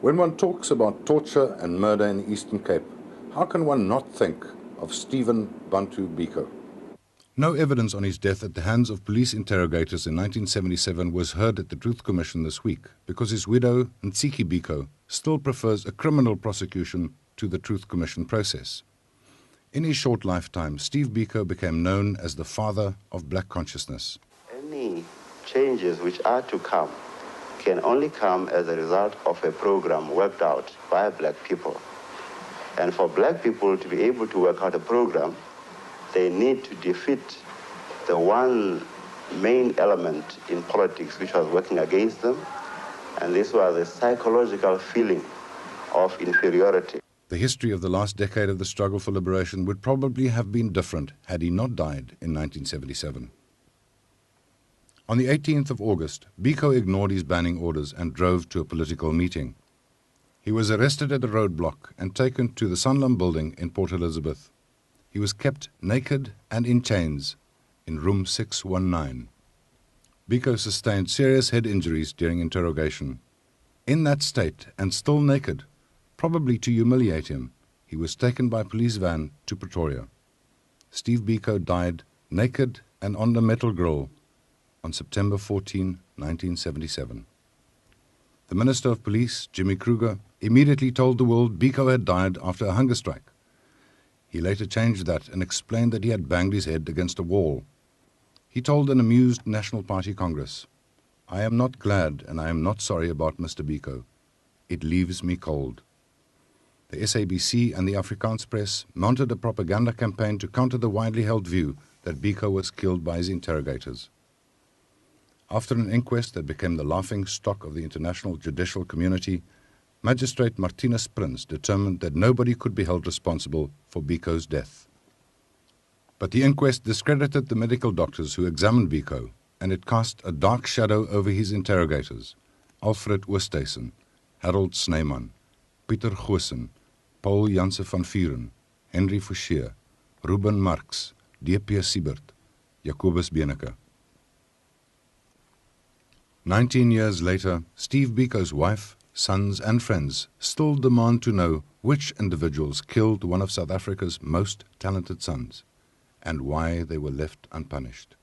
When one talks about torture and murder in the Eastern Cape, how can one not think of Stephen Bantu Biko? No evidence on his death at the hands of police interrogators in 1977 was heard at the Truth Commission this week because his widow, Ntsiki Biko, still prefers a criminal prosecution to the Truth Commission process. In his short lifetime, Steve Biko became known as the father of black consciousness. Any changes which are to come can only come as a result of a program worked out by black people. And for black people to be able to work out a program, they need to defeat the one main element in politics which was working against them, and this was a psychological feeling of inferiority. The history of the last decade of the struggle for liberation would probably have been different had he not died in 1977. On the 18th of August, Biko ignored his banning orders and drove to a political meeting. He was arrested at a roadblock and taken to the Sanlam building in Port Elizabeth. He was kept naked and in chains in room 619. Biko sustained serious head injuries during interrogation. In that state, and still naked, probably to humiliate him, he was taken by police van to Pretoria. Steve Biko died naked and on the metal grill on September 14, 1977. The Minister of Police, Jimmy Kruger, immediately told the world Biko had died after a hunger strike. He later changed that and explained that he had banged his head against a wall. He told an amused National Party Congress, "I am not glad and I am not sorry about Mr. Biko. It leaves me cold." The SABC and the Afrikaans press mounted a propaganda campaign to counter the widely held view that Biko was killed by his interrogators. After an inquest that became the laughing stock of the international judicial community, Magistrate Martinus Prins determined that nobody could be held responsible for Biko's death. But the inquest discredited the medical doctors who examined Biko, and it cast a dark shadow over his interrogators, Alfred Oosthuizen, Harold Snyman, Pieter Goosen, Paul Janse van Vuren, Henry Forshee, Ruben Marx, D.P. Siebert, Jacobus Beneke. 19 years later, Steve Biko's wife, sons and friends still demand to know which individuals killed one of South Africa's most talented sons and why they were left unpunished.